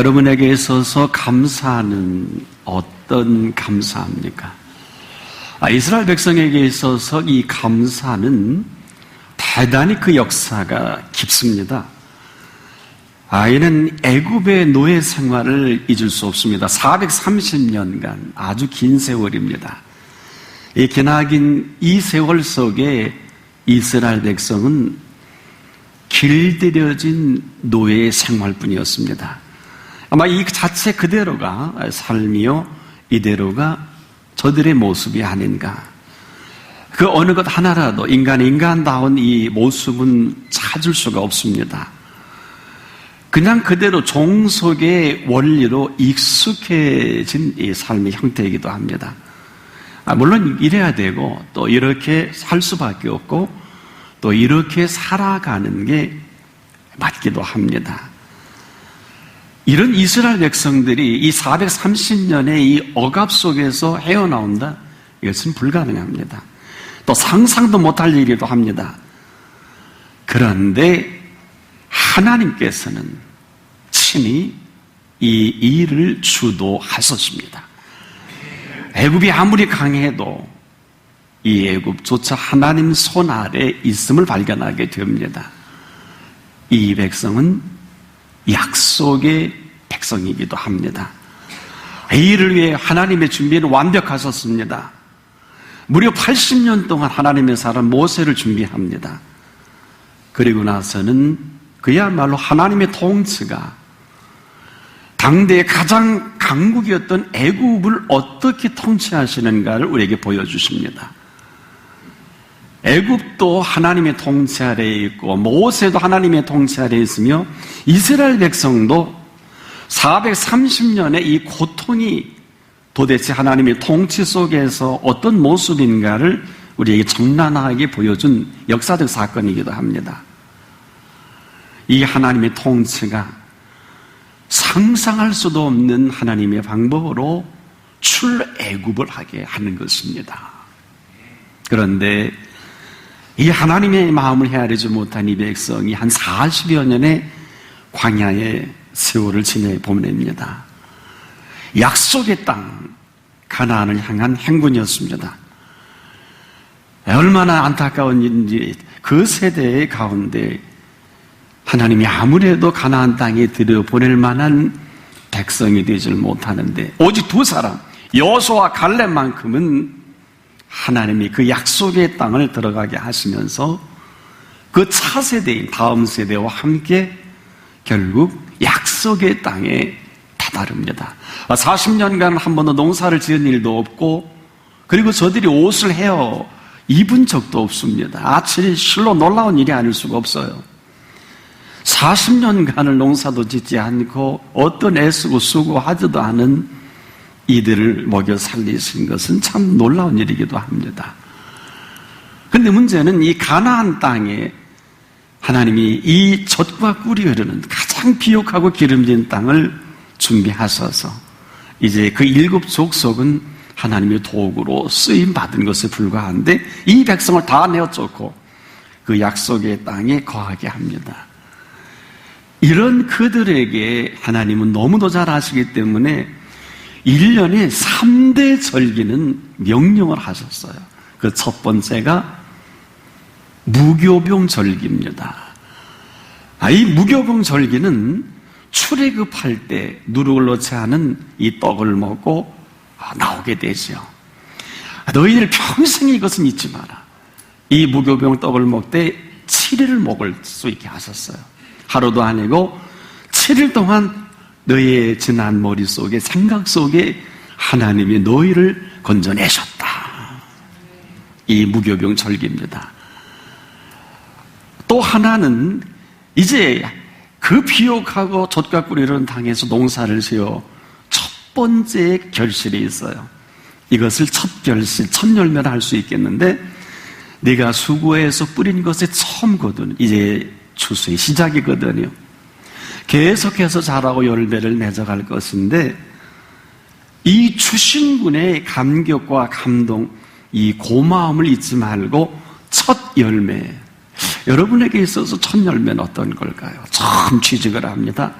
여러분에게 있어서 감사는 어떤 감사합니까? 이스라엘 백성에게 있어서 이 감사는 대단히 그 역사가 깊습니다. 이는 애굽의 노예 생활을 잊을 수 없습니다. 430년간 아주 긴 세월입니다. 이 기나긴 이 세월 속에 이스라엘 백성은 길들여진 노예 생활뿐이었습니다. 아마 이 자체 그대로가 삶이요, 이대로가 저들의 모습이 아닌가. 그 어느 것 하나라도 인간다운 이 모습은 찾을 수가 없습니다. 그냥 그대로 종속의 원리로 익숙해진 이 삶의 형태이기도 합니다. 물론 이래야 되고 또 이렇게 살 수밖에 없고 또 이렇게 살아가는 게 맞기도 합니다. 이런 이스라엘 백성들이 이 430년의 이 억압 속에서 헤어나온다? 이것은 불가능합니다. 또 상상도 못할 일이기도 합니다. 그런데 하나님께서는 친히 이 일을 주도하셨습니다. 애굽이 아무리 강해도 이 애굽조차 하나님 손 아래 있음을 발견하게 됩니다. 이 백성은 약속의 백성이기도 합니다. 이 일을 위해 하나님의 준비는 완벽하셨습니다. 무려 80년 동안 하나님의 사람 모세를 준비합니다. 그리고 나서는 그야말로 하나님의 통치가 당대의 가장 강국이었던 애굽을 어떻게 통치하시는가를 우리에게 보여주십니다. 애굽도 하나님의 통치 아래에 있고 모세도 하나님의 통치 아래에 있으며 이스라엘 백성도 430년의 이 고통이 도대체 하나님의 통치 속에서 어떤 모습인가를 우리에게 적나라하게 보여준 역사적 사건이기도 합니다. 이 하나님의 통치가 상상할 수도 없는 하나님의 방법으로 출애굽을 하게 하는 것입니다. 그런데 이 하나님의 마음을 헤아리지 못한 이 백성이 한 40여 년의 광야의 세월을 지내보냅니다. 약속의 땅 가나안을 향한 행군이었습니다. 얼마나 안타까운 일인지 그 세대의 가운데 하나님이 아무래도 가나안 땅에 들여보낼 만한 백성이 되질 못하는데 오직 두 사람 여호수아와 갈렙만큼은 하나님이 그 약속의 땅을 들어가게 하시면서 그 차세대인 다음 세대와 함께 결국 약속의 땅에 다다릅니다. 40년간 한 번도 농사를 지은 일도 없고 그리고 저들이 옷을 헤어 입은 적도 없습니다. 아찔히 실로 놀라운 일이 아닐 수가 없어요. 40년간을 농사도 짓지 않고 어떤 애쓰고 수고하지도 않은 이들을 먹여 살리신 것은 참 놀라운 일이기도 합니다. 그런데 문제는 이 가나안 땅에 하나님이 이 젖과 꿀이 흐르는 가장 비옥하고 기름진 땅을 준비하셔서 이제 그 7 족속은 하나님의 도구로 쓰임받은 것에 불과한데 이 백성을 다 내어쫓고 그 약속의 땅에 거하게 합니다. 이런 그들에게 하나님은 너무도 잘 아시기 때문에 1년에 3대 절기는 명령을 하셨어요. 그 첫 번째가 무교병 절기입니다. 이 무교병 절기는 출애굽할 때 누룩을 넣지 않은 이 떡을 먹고 나오게 되죠. 너희들 평생 이것은 잊지 마라. 이 무교병 떡을 먹되 7일을 먹을 수 있게 하셨어요. 하루도 아니고 7일 동안 너희의 지난 머릿속에 생각 속에 하나님이 너희를 건져내셨다. 이 무교병 절기입니다. 또 하나는 이제 그 비옥하고 젖과 꿀이라는 땅에서 농사를 지어 첫 번째 결실이 있어요. 이것을 첫 결실, 첫 열매를 할 수 있겠는데 네가 수고해서 뿌린 것의 처음거든. 이제 추수의 시작이거든요. 계속해서 자라고 열매를 맺어갈 것인데 이 주신 분의 감격과 감동, 이 고마움을 잊지 말고 첫 열매, 여러분에게 있어서 첫 열매는 어떤 걸까요? 처음 취직을 합니다.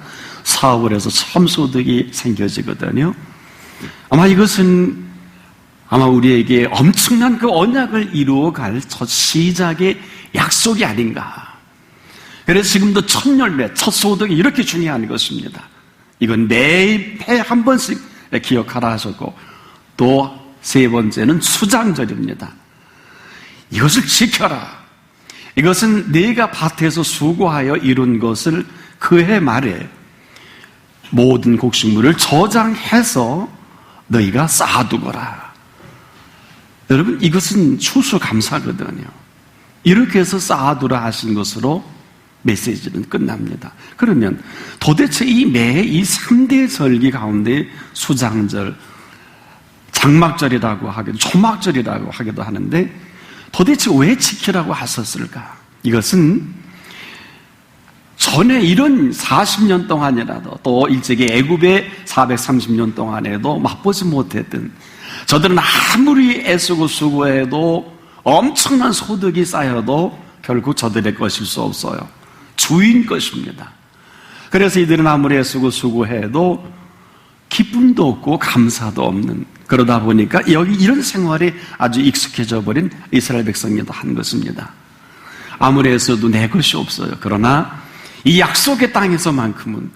사업을 해서 처음 소득이 생겨지거든요. 아마 이것은 우리에게 엄청난 그 언약을 이루어갈 첫 시작의 약속이 아닌가. 그래서 지금도 첫 열매, 첫 소득이 이렇게 중요한 것입니다. 이건 매해 한 번씩 기억하라 하셨고, 또 세 번째는 수장절입니다. 이것을 지켜라. 이것은 네가 밭에서 수고하여 이룬 것을 그해 말에 모든 곡식물을 저장해서 너희가 쌓아두거라. 여러분, 이것은 추수감사거든요. 이렇게 해서 쌓아두라 하신 것으로 메시지는 끝납니다. 그러면 도대체 이 매해 이 3대 절기 가운데 수장절, 장막절이라고 하기도, 초막절이라고 하기도 하는데 도대체 왜 지키라고 하셨을까? 이것은 전에 이런 40년 동안이라도 또 일제기 애굽의 430년 동안에도 맛보지 못했던, 저들은 아무리 애쓰고 수고해도 엄청난 소득이 쌓여도 결국 저들의 것일 수 없어요. 주인 것입니다. 그래서 이들은 아무리 애쓰고 수고해도 기쁨도 없고 감사도 없는, 그러다 보니까 여기 이런 생활에 아주 익숙해져 버린 이스라엘 백성이도 한 것입니다. 아무리 애써도 내 것이 없어요. 그러나 이 약속의 땅에서만큼은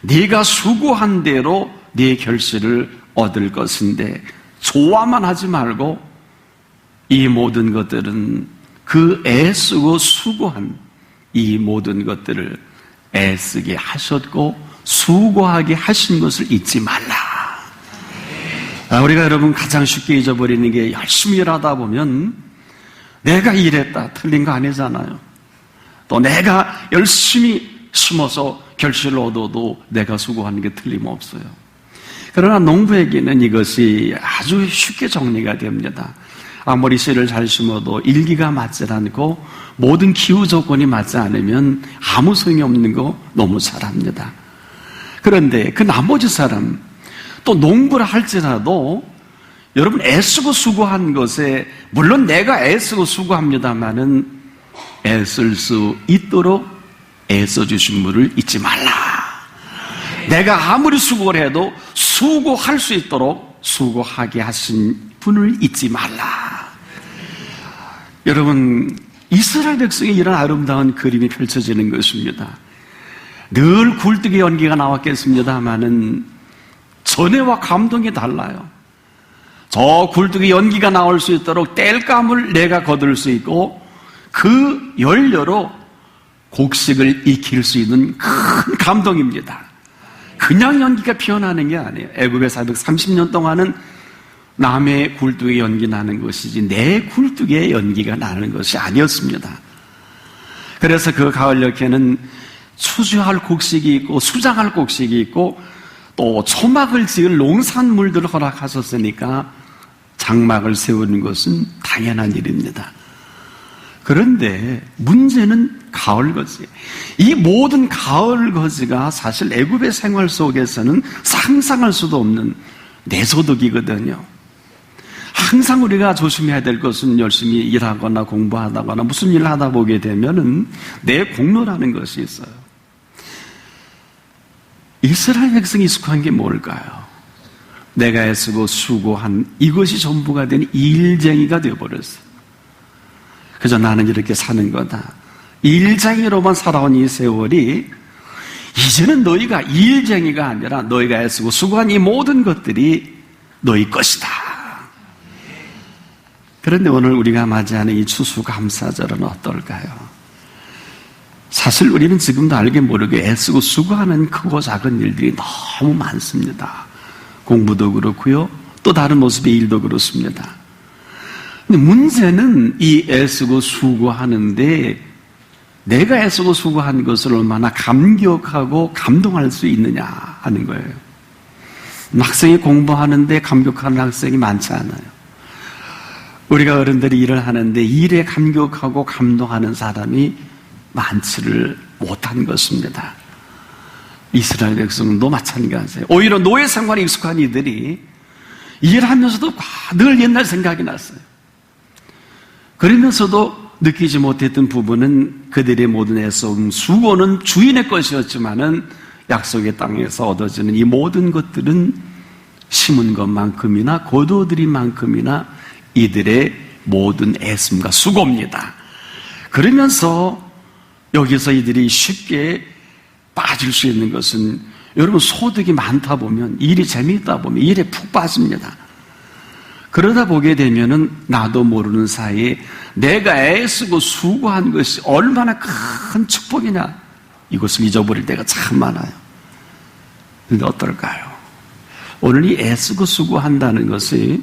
네가 수고한 대로 네 결실을 얻을 것인데, 좋아만 하지 말고 이 모든 것들은 그 애쓰고 수고한 이 모든 것들을 애쓰게 하셨고 수고하게 하신 것을 잊지 말라. 우리가 여러분 가장 쉽게 잊어버리는 게, 열심히 일하다 보면 내가 일했다, 틀린 거 아니잖아요. 또 내가 열심히 숨어서 결실을 얻어도 내가 수고하는 게 틀림없어요. 그러나 농부에게는 이것이 아주 쉽게 정리가 됩니다. 아무리 씨를 잘 심어도 일기가 맞지 않고 모든 기후 조건이 맞지 않으면 아무 소용이 없는 거 너무 잘 압니다. 그런데 그 나머지 사람, 또 농부를 할지라도 여러분 애쓰고 수고한 것에, 물론 내가 애쓰고 수고합니다마는 애쓸 수 있도록 애써주신 분을 잊지 말라. 내가 아무리 수고를 해도 수고할 수 있도록 수고하게 하신 분을 잊지 말라. 여러분, 이스라엘 백성의 이런 아름다운 그림이 펼쳐지는 것입니다. 늘 굴뚝의 연기가 나왔겠습니다마는 전해와 감동이 달라요. 저 굴뚝의 연기가 나올 수 있도록 땔감을 내가 거둘 수 있고, 그 연료로 곡식을 익힐 수 있는 큰 감동입니다. 그냥 연기가 피어나는 게 아니에요. 애굽의 430년 동안은 남의 굴뚝에 연기 나는 것이지 내 굴뚝에 연기가 나는 것이 아니었습니다. 그래서 그 가을녘에는 추수할 곡식이 있고 수장할 곡식이 있고 또 초막을 지을 농산물들을 허락하셨으니까 장막을 세우는 것은 당연한 일입니다. 그런데 문제는 가을거지. 이 모든 가을거지가 사실 애굽의 생활 속에서는 상상할 수도 없는 내소득이거든요. 항상 우리가 조심해야 될 것은 열심히 일하거나 공부하다거나 무슨 일을 하다 보게 되면은 내 공로라는 것이 있어요. 이스라엘 백성이 익숙한 게 뭘까요? 내가 애쓰고 수고한 이것이 전부가 된 일쟁이가 되어버렸어요. 그저 나는 이렇게 사는 거다. 일쟁이로만 살아온 이 세월이 이제는 너희가 일쟁이가 아니라 너희가 애쓰고 수고한 이 모든 것들이 너희 것이다. 그런데 오늘 우리가 맞이하는 이 추수감사절은 어떨까요? 사실 우리는 지금도 알게 모르게 애쓰고 수고하는 크고 작은 일들이 너무 많습니다. 공부도 그렇고요. 또 다른 모습의 일도 그렇습니다. 근데 문제는 이 애쓰고 수고하는데 내가 애쓰고 수고한 것을 얼마나 감격하고 감동할 수 있느냐 하는 거예요. 학생이 공부하는데 감격하는 학생이 많지 않아요. 우리가 어른들이 일을 하는데 일에 감격하고 감동하는 사람이 많지를 못한 것입니다. 이스라엘 백성도 마찬가지예요. 오히려 노예 생활에 익숙한 이들이 일하면서도 늘 옛날 생각이 났어요. 그러면서도 느끼지 못했던 부분은 그들의 모든 애써움, 수고는 주인의 것이었지만은 약속의 땅에서 얻어지는 이 모든 것들은 심은 것만큼이나 거두어들인 만큼이나 이들의 모든 애씀과 수고입니다. 그러면서 여기서 이들이 쉽게 빠질 수 있는 것은, 여러분 소득이 많다 보면, 일이 재미있다 보면 일에 푹 빠집니다. 그러다 보게 되면은 나도 모르는 사이에 내가 애쓰고 수고한 것이 얼마나 큰 축복이냐, 이것을 잊어버릴 때가 참 많아요. 그런데 어떨까요? 오늘 이 애쓰고 수고한다는 것이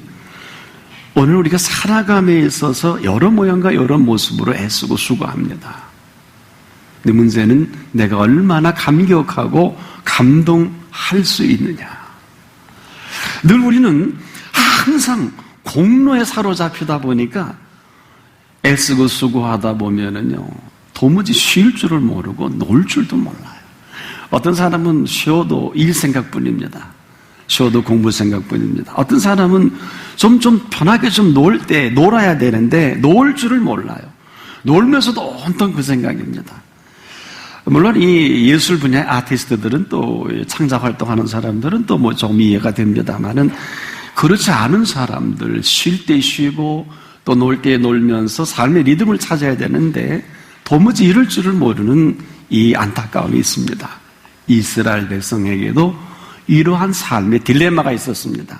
오늘 우리가 살아감에 있어서 여러 모양과 여러 모습으로 애쓰고 수고합니다. 근데 문제는 내가 얼마나 감격하고 감동할 수 있느냐. 늘 우리는 항상 공로에 사로잡히다 보니까 애쓰고 수고하다 보면은요, 도무지 쉴 줄을 모르고 놀 줄도 몰라요. 어떤 사람은 쉬어도 일 생각뿐입니다. 쉬어도 공부 생각뿐입니다. 어떤 사람은 좀 편하게 좀 놀아야 되는데 놀 줄을 몰라요. 놀면서도 온통 그 생각입니다. 물론 이 예술 분야의 아티스트들은, 또 창작 활동하는 사람들은 또 뭐 좀 이해가 됩니다만은, 그렇지 않은 사람들, 쉴 때 쉬고 또 놀 때 놀면서 삶의 리듬을 찾아야 되는데 도무지 이럴 줄을 모르는 이 안타까움이 있습니다. 이스라엘 백성에게도 이러한 삶의 딜레마가 있었습니다.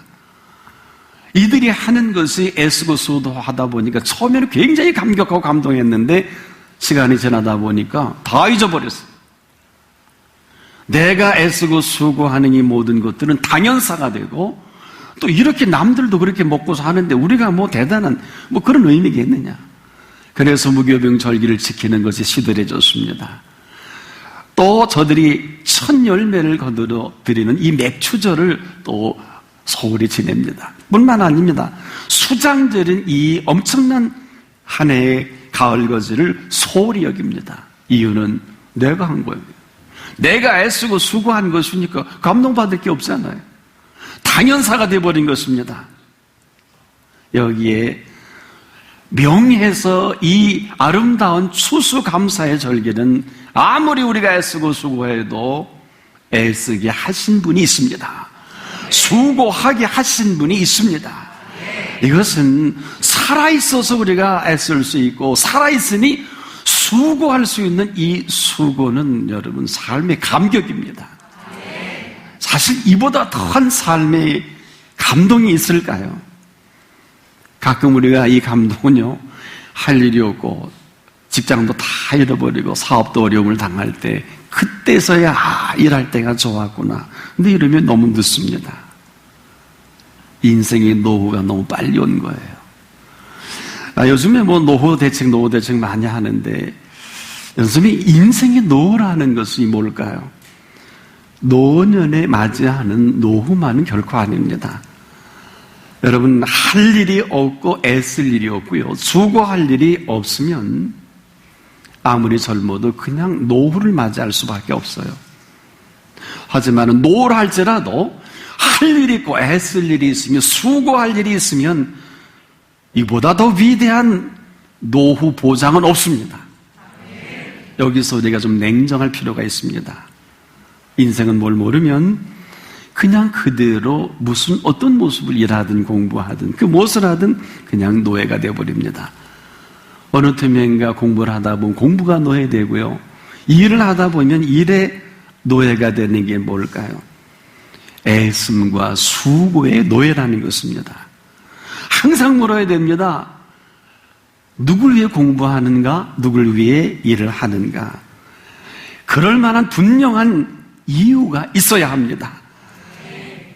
이들이 하는 것이 애쓰고 수고하다 보니까 처음에는 굉장히 감격하고 감동했는데 시간이 지나다 보니까 다 잊어버렸어요. 내가 애쓰고 수고하는 이 모든 것들은 당연사가 되고, 또 이렇게 남들도 그렇게 먹고 사는데 우리가 뭐 대단한 뭐 그런 의미겠느냐. 그래서 무교병절기를 지키는 것이 시들해졌습니다. 또 저들이 첫 열매를 거두어 드리는 이 맥추절을 또 소홀히 지냅니다. 뿐만 아닙니다. 수장절인 이 엄청난 한 해의 가을거지를 소홀히 여깁니다. 이유는 내가 한 거예요. 내가 애쓰고 수고한 것이니까 감동받을 게 없잖아요. 당연사가 되어버린 것입니다. 여기에 명해서 이 아름다운 추수감사의 절기는 아무리 우리가 애쓰고 수고해도 애쓰게 하신 분이 있습니다. 수고하게 하신 분이 있습니다. 이것은 살아있어서 우리가 애쓸 수 있고, 살아있으니 수고할 수 있는 이 수고는 여러분 삶의 감격입니다. 사실 이보다 더한 삶의 감동이 있을까요? 가끔 우리가 이 감동은요, 할 일이 없고 직장도 다 잃어버리고 사업도 어려움을 당할 때, 그때서야 일할 때가 좋았구나. 근데 이러면 너무 늦습니다. 인생의 노후가 너무 빨리 온 거예요. 요즘에 뭐 노후 대책 많이 하는데, 요즘에 인생의 노후라는 것이 뭘까요? 노년에 맞이하는 노후만은 결코 아닙니다. 여러분, 할 일이 없고 애쓸 일이 없고요, 수고할 일이 없으면 아무리 젊어도 그냥 노후를 맞이할 수밖에 없어요. 하지만 노후를 할지라도 할 일이 있고 애쓸 일이 있으면, 수고할 일이 있으면 이보다 더 위대한 노후 보장은 없습니다. 여기서 우리가 좀 냉정할 필요가 있습니다. 인생은 뭘 모르면 그냥 그대로 어떤 모습을 일하든 공부하든 그 무엇을 하든 그냥 노예가 되어버립니다. 어느 틈엔가 공부를 하다 보면 공부가 노예되고요, 일을 하다 보면 일의 노예가 되는 게 뭘까요? 애씀과 수고의 노예라는 것입니다. 항상 물어야 됩니다. 누굴 위해 공부하는가? 누굴 위해 일을 하는가? 그럴 만한 분명한 이유가 있어야 합니다.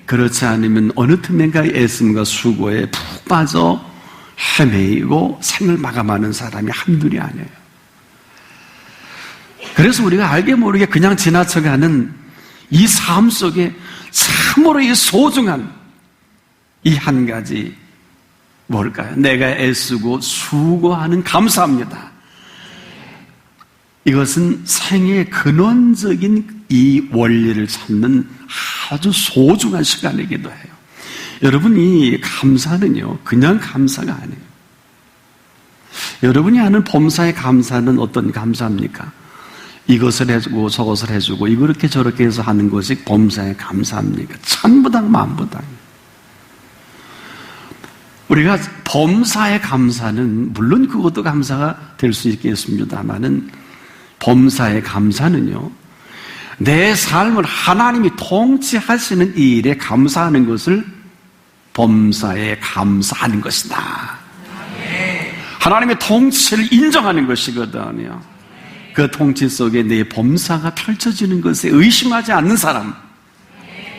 그렇지 않으면 어느 틈엔가 애씀과 수고에 푹 빠져 헤매이고 생을 마감하는 사람이 한둘이 아니에요. 그래서 우리가 알게 모르게 그냥 지나쳐가는 이 삶 속에 참으로 이 소중한 이 한 가지, 뭘까요? 내가 애쓰고 수고하는 감사합니다. 이것은 생애의 근원적인 이 원리를 찾는 아주 소중한 시간이기도 해요. 여러분, 이 감사는요, 그냥 감사가 아니에요. 여러분이 아는 범사의 감사는 어떤 감사입니까? 이것을 해주고 저것을 해주고 이렇게 저렇게 해서 하는 것이 범사에 감사합니까? 천부당 만부당. 우리가 범사에 감사는 물론 그것도 감사가 될 수 있겠습니다만은 범사에 감사는요, 내 삶을 하나님이 통치하시는 이 일에 감사하는 것을 범사에 감사하는 것이다. 하나님의 통치를 인정하는 것이거든요. 그 통치 속에 내 범사가 펼쳐지는 것에 의심하지 않는 사람,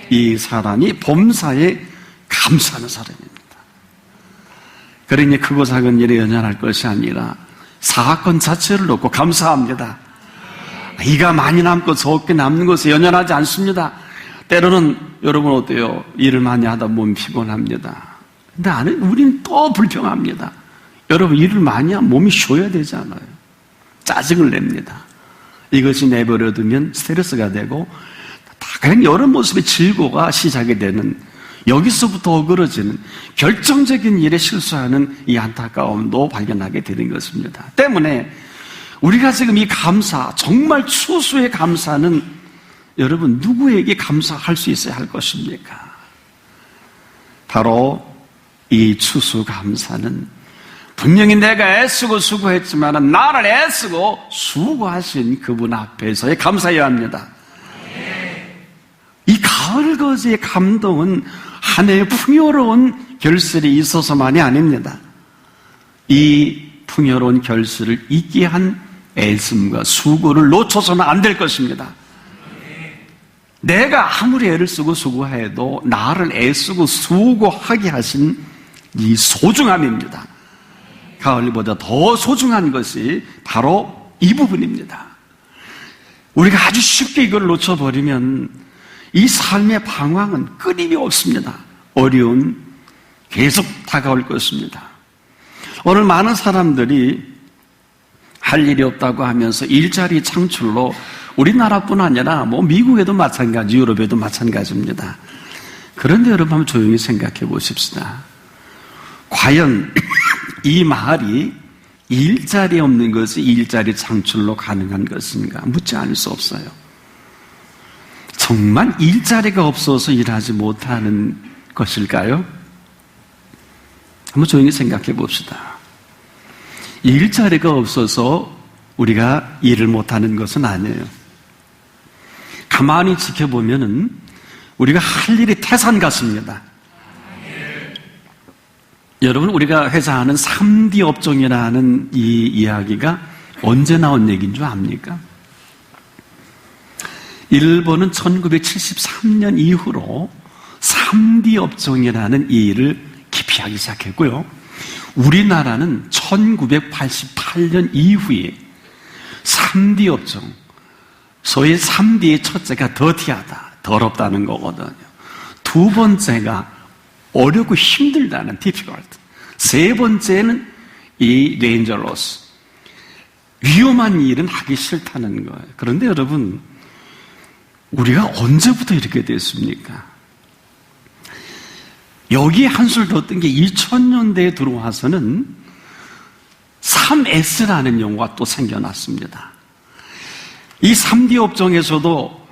이 사람이 범사에 감사하는 사람입니다. 그러니 크고 작은 일에 연연할 것이 아니라 사건 자체를 놓고 감사합니다. 이가 많이 남고 적게 남는 것에 연연하지 않습니다. 때로는 여러분 어때요? 일을 많이 하다 보면 피곤합니다. 근데 우리는 또 불평합니다. 여러분 일을 많이 하면 몸이 쉬어야 되잖아요. 짜증을 냅니다. 이것이 내버려두면 스트레스가 되고 그냥 여러 모습의 질고가 시작이 되는, 여기서부터 어그러지는 결정적인 일에 실수하는 이 안타까움도 발견하게 되는 것입니다. 때문에 우리가 지금 이 감사, 정말 추수의 감사는 여러분 누구에게 감사할 수 있어야 할 것입니까? 바로 이 추수 감사는 분명히 내가 애쓰고 수고했지만 나를 애쓰고 수고하신 그분 앞에서의 감사해야 합니다. 이 가을거지의 감동은 한 해의 풍요로운 결실이 있어서만이 아닙니다. 이 풍요로운 결실을 있게 한 애씀과 수고를 놓쳐서는 안 될 것입니다. 내가 아무리 애를 쓰고 수고해도 나를 애쓰고 수고하게 하신 이 소중함입니다. 가을보다 더 소중한 것이 바로 이 부분입니다. 우리가 아주 쉽게 이걸 놓쳐버리면 이 삶의 방황은 끊임이 없습니다. 어려움 계속 다가올 것입니다. 오늘 많은 사람들이 할 일이 없다고 하면서 일자리 창출로 우리나라뿐 아니라 미국에도 마찬가지, 유럽에도 마찬가지입니다. 그런데 여러분 한번 조용히 생각해 보십시다. 과연 이 말이 일자리 없는 것이 일자리 창출로 가능한 것인가? 묻지 않을 수 없어요. 정말 일자리가 없어서 일하지 못하는 것일까요? 한번 조용히 생각해 봅시다. 일자리가 없어서 우리가 일을 못하는 것은 아니에요. 가만히 지켜보면은 우리가 할 일이 태산 같습니다. 여러분, 우리가 회사하는 3D 업종이라는 이 이야기가 언제 나온 얘기인 줄 압니까? 일본은 1973년 이후로 3D 업종이라는 이 일을 기피하기 시작했고요. 우리나라는 1988년 이후에 3D 업종, 소위 3D의 첫째가 더티하다, 더럽다는 거거든요. 두 번째가 어렵고 힘들다는 difficult. 세 번째는 이 dangerous. 위험한 일은 하기 싫다는 거예요. 그런데 여러분, 우리가 언제부터 이렇게 됐습니까? 여기에 한술 더 뜬 게 2000년대에 들어와서는 3S라는 용어가 또 생겨났습니다. 이 3D 업종에서도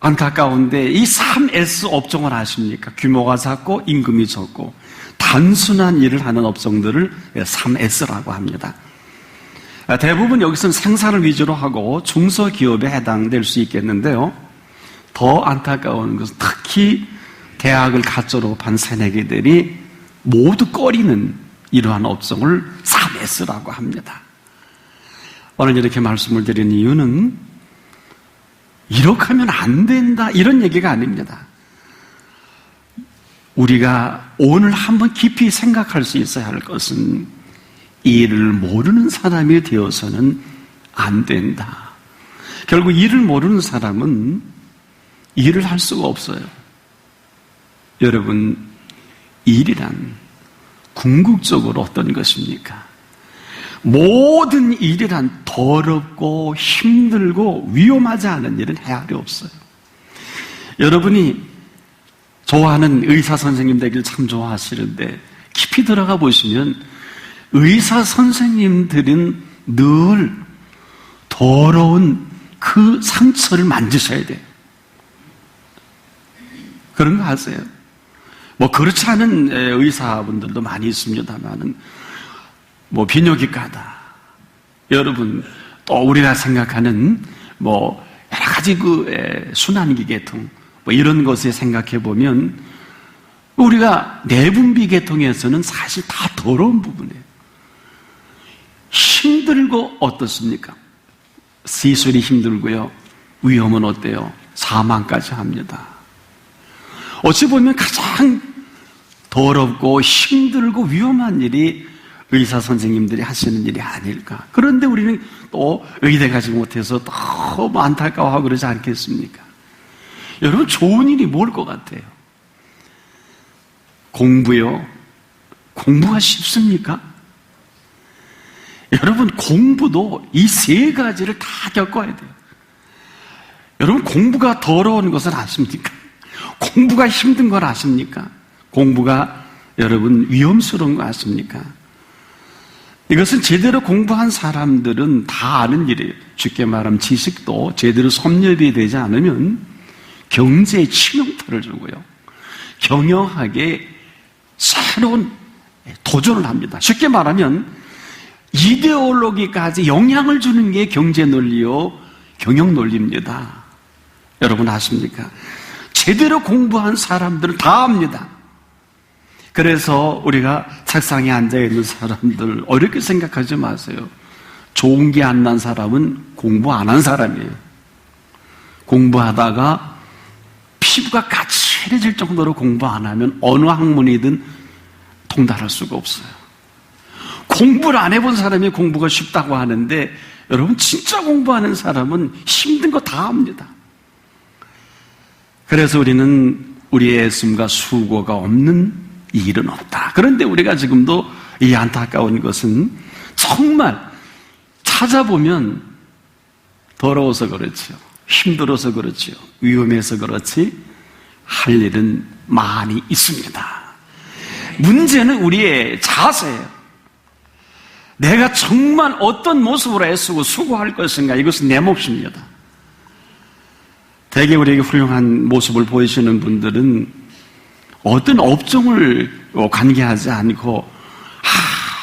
안타까운데 이 3S 업종을 아십니까? 규모가 작고 임금이 적고 단순한 일을 하는 업종들을 3S라고 합니다. 대부분 여기서는 생산을 위주로 하고 중소기업에 해당될 수 있겠는데요. 더 안타까운 것은 특히 대학을 가짜로 반 새내기들이 모두 꺼리는 이러한 업종을 3S라고 합니다. 오늘 이렇게 말씀을 드린 이유는 이렇게 하면 안 된다 이런 얘기가 아닙니다. 우리가 오늘 한번 깊이 생각할 수 있어야 할 것은 일을 모르는 사람이 되어서는 안 된다. 결국 일을 모르는 사람은 일을 할 수가 없어요. 여러분, 일이란 궁극적으로 어떤 것입니까? 모든 일이란 더럽고 힘들고 위험하지 않은 일은 헤아려 없어요. 여러분이 좋아하는 의사 선생님 되길 참 좋아하시는데 깊이 들어가 보시면 의사 선생님들은 늘 더러운 그 상처를 만지셔야 돼요. 그런 거 아세요? 뭐 그렇지 않은 의사분들도 많이 있습니다만은 뭐 비뇨기과다. 여러분 또 우리가 생각하는 뭐 여러 가지 그 순환기 계통 뭐 이런 것에 생각해 보면 우리가 내분비 계통에서는 사실 다 더러운 부분이에요. 힘들고 어떻습니까? 시술이 힘들고요. 위험은 어때요? 사망까지 합니다. 어찌 보면 가장 더럽고 힘들고 위험한 일이 의사 선생님들이 하시는 일이 아닐까. 그런데 우리는 또 의대 가지 못해서 너무 안타까워하고 그러지 않겠습니까? 여러분 좋은 일이 뭘 것 같아요? 공부요? 공부가 쉽습니까? 여러분 공부도 이 세 가지를 다 겪어야 돼요. 여러분 공부가 더러운 것을 아십니까? 공부가 힘든 걸 아십니까? 공부가 여러분 위험스러운 거 아십니까? 이것은 제대로 공부한 사람들은 다 아는 일이에요. 쉽게 말하면 지식도 제대로 섭렵이 되지 않으면 경제에 치명타를 주고요. 경영학에 새로운 도전을 합니다. 쉽게 말하면 이데올로기까지 영향을 주는 게 경제 논리요, 경영 논리입니다. 여러분 아십니까? 제대로 공부한 사람들은 다 압니다. 그래서 우리가 책상에 앉아있는 사람들 어렵게 생각하지 마세요. 좋은 게 안 난 사람은 공부 안 한 사람이에요. 공부하다가 피부가 까칠해질 정도로 공부 안 하면 어느 학문이든 통달할 수가 없어요. 공부를 안 해본 사람이 공부가 쉽다고 하는데 여러분 진짜 공부하는 사람은 힘든 거 다 압니다. 그래서 우리는 우리의 애씀과 수고가 없는 일은 없다. 그런데 우리가 지금도 이 안타까운 것은 정말 찾아보면 더러워서 그렇지요. 힘들어서 그렇지요. 위험해서 그렇지 할 일은 많이 있습니다. 문제는 우리의 자세예요. 내가 정말 어떤 모습으로 애쓰고 수고할 것인가 이것은 내 몫입니다. 대개 우리에게 훌륭한 모습을 보이시는 분들은 어떤 업종을 관계하지 않고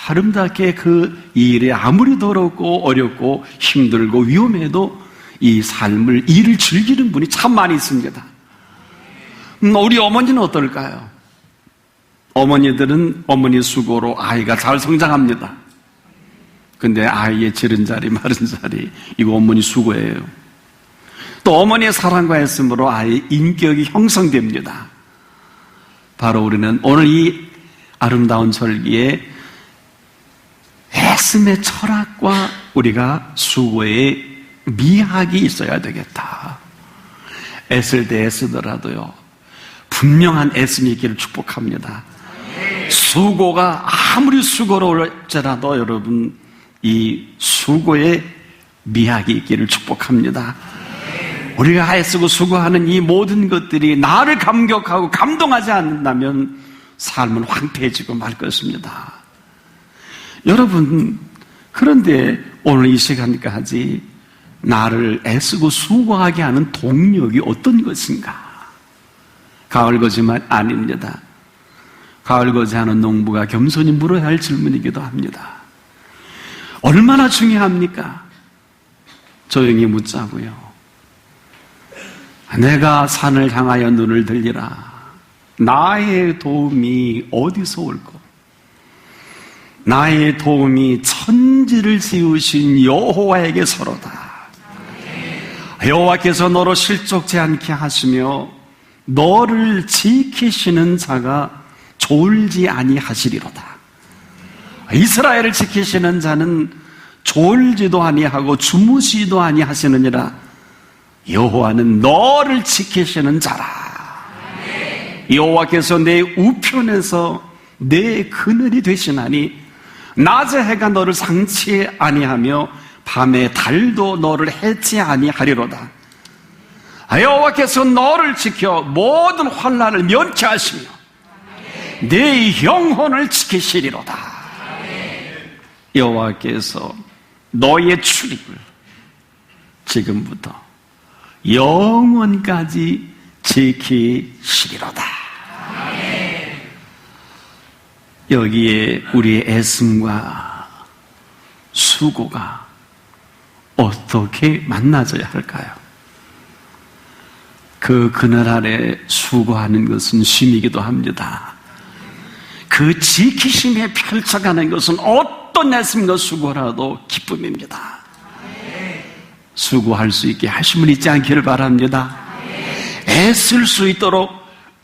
아름답게 그 일에 아무리 더럽고 어렵고 힘들고 위험해도 이 삶을 일을 즐기는 분이 참 많이 있습니다. 우리 어머니는 어떨까요? 어머니들은 어머니 수고로 아이가 잘 성장합니다. 근데 아이의 지른 자리 마른 자리 이거 어머니 수고예요. 또 어머니의 사랑과 애씀으로 아이의 인격이 형성됩니다. 바로 우리는 오늘 이 아름다운 절기에 애씀의 철학과 우리가 수고의 미학이 있어야 되겠다. 애쓸 때 애쓰더라도요 분명한 애씀이 있기를 축복합니다. 수고가 아무리 수고로울지라도 여러분 이 수고의 미학이 있기를 축복합니다. 우리가 애쓰고 수고하는 이 모든 것들이 나를 감격하고 감동하지 않는다면 삶은 황폐해지고 말 것입니다. 여러분 그런데 오늘 이 시간까지 나를 애쓰고 수고하게 하는 동력이 어떤 것인가? 가을거지만 아닙니다. 가을거지하는 농부가 겸손히 물어야 할 질문이기도 합니다. 얼마나 중요합니까? 조용히 묻자고요. 내가 산을 향하여 눈을 들리라. 나의 도움이 어디서 올꼬? 나의 도움이 천지를 지으신 여호와에게서로다. 여호와께서 너로 실족지 않게 하시며 너를 지키시는 자가 졸지 아니하시리로다. 이스라엘을 지키시는 자는 졸지도 아니하고 주무시도 아니하시느니라. 여호와는 너를 지키시는 자라. 여호와께서 내 우편에서 내 그늘이 되시나니 낮에 해가 너를 상치 아니하며 밤에 달도 너를 해치 아니하리로다. 여호와께서 너를 지켜 모든 환난을 면케하시며 내 영혼을 지키시리로다. 여호와께서 너의 출입을 지금부터 영원까지 지키시리로다. 여기에 우리의 애씀과 수고가 어떻게 만나져야 할까요? 그 그늘 아래 수고하는 것은 쉼이기도 합니다. 그 지키심에 펼쳐가는 것은 어떤 애씀과 수고라도 기쁨입니다. 수고할 수 있게 하심을 잊지 않기를 바랍니다. 애쓸 수 있도록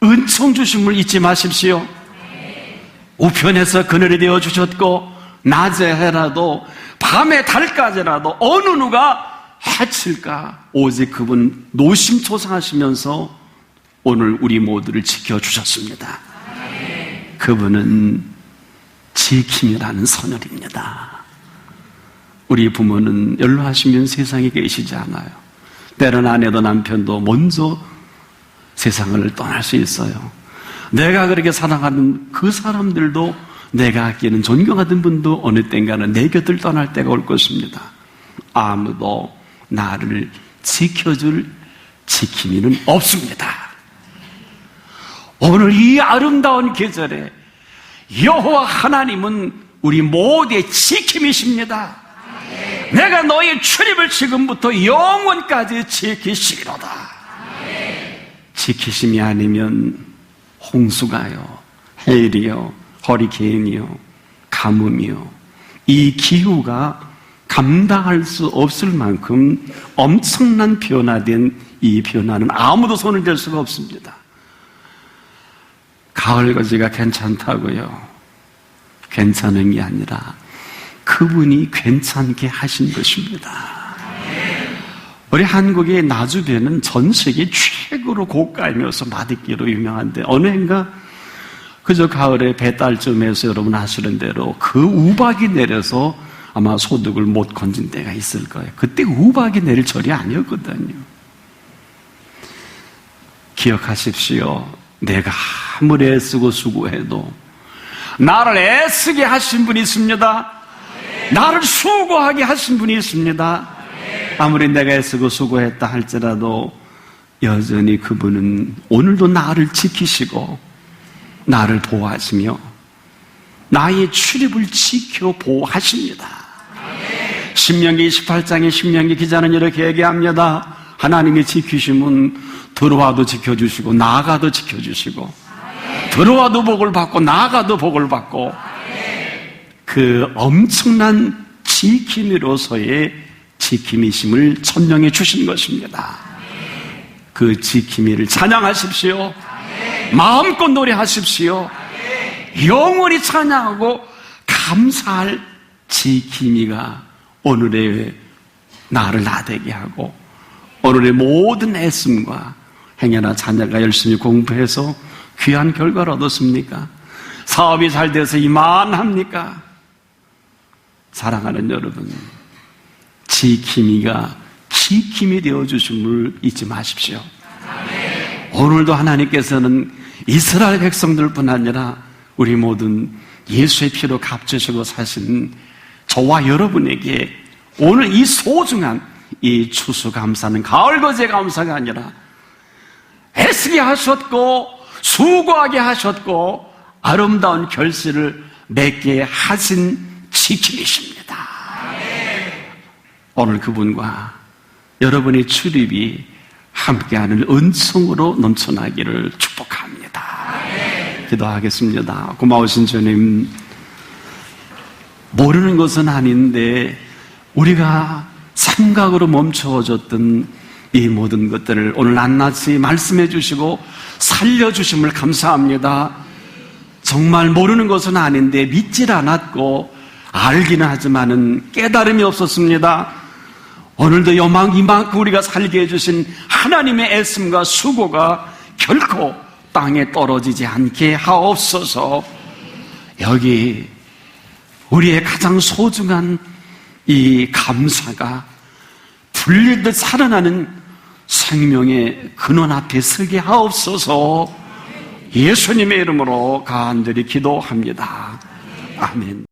은총 주심을 잊지 마십시오. 우편에서 그늘이 되어 주셨고 낮에 해라도 밤에 달까지라도 어느 누가 해칠까 오직 그분 노심초사하시면서 오늘 우리 모두를 지켜주셨습니다. 그분은 지킴이라는 선언입니다. 우리 부모는 연로하시면 세상에 계시지 않아요. 때로는 아내도 남편도 먼저 세상을 떠날 수 있어요. 내가 그렇게 사랑하는 그 사람들도, 내가 아끼는 존경하던 분도 어느 땐가는 내 곁을 떠날 때가 올 것입니다. 아무도 나를 지켜줄 지킴이는 없습니다. 오늘 이 아름다운 계절에 여호와 하나님은 우리 모두의 지킴이십니다. 내가 너의 출입을 지금부터 영원까지 지키시리로다. 지키심이 아니면 홍수가요, 해일이요, 허리케인이요, 가뭄이요, 이 기후가 감당할 수 없을 만큼 엄청난 변화된 이 변화는 아무도 손을 댈 수가 없습니다. 가을 거지가 괜찮다고요. 괜찮은 게 아니라 그분이 괜찮게 하신 것입니다. 우리 한국의 나주배는 전 세계 최고로 고가이면서 맛있기로 유명한데, 어느 해인가 그저 가을에 배딸쯤에서 여러분 아시는 대로 그 우박이 내려서 아마 소득을 못 건진 때가 있을 거예요. 그때 우박이 내릴 절이 아니었거든요. 기억하십시오. 내가 아무리 애쓰고 수고해도 나를 애쓰게 하신 분이 있습니다. 나를 수고하게 하신 분이 있습니다. 아무리 내가 애쓰고 수고했다 할지라도 여전히 그분은 오늘도 나를 지키시고 나를 보호하시며 나의 출입을 지켜 보호하십니다. 신명기 28장의 신명기 기자는 이렇게 얘기합니다. 하나님이 지키시면 들어와도 지켜주시고 나가도 지켜주시고, 들어와도 복을 받고 나가도 복을 받고, 그 엄청난 지킴이로서의 지킴이심을 천명해 주신 것입니다. 그 지킴이를 찬양하십시오. 마음껏 노래하십시오. 영원히 찬양하고 감사할 지킴이가 오늘의 나를 나되게 하고, 오늘의 모든 애씀과 행여나 자녀가 열심히 공부해서 귀한 결과를 얻었습니까? 사업이 잘 돼서 이만합니까? 사랑하는 여러분, 지킴이가 지킴이 되어주심을 잊지 마십시오. 오늘도 하나님께서는 이스라엘 백성들뿐 아니라 우리 모든 예수의 피로 값주시고 사신 저와 여러분에게 오늘 이 소중한 이 추수감사는 가을거제 감사가 아니라 애쓰게 하셨고 수고하게 하셨고 아름다운 결실을 맺게 하신 지킴이십니다. 오늘 그분과 여러분의 출입이 함께하는 은총으로 넘쳐나기를 축복합니다. 기도하겠습니다. 고마우신 주님, 모르는 것은 아닌데 우리가 생각으로 멈추어졌던 이 모든 것들을 오늘 낱낱이 말씀해 주시고 살려주심을 감사합니다. 정말 모르는 것은 아닌데 믿질 않았고 알기는 하지만은 깨달음이 없었습니다. 오늘도 이만큼 우리가 살게 해주신 하나님의 애씀과 수고가 결코 땅에 떨어지지 않게 하옵소서. 여기 우리의 가장 소중한 이 감사가 불리듯 살아나는 생명의 근원 앞에 서게 하옵소서. 예수님의 이름으로 간절히 기도합니다. 아멘.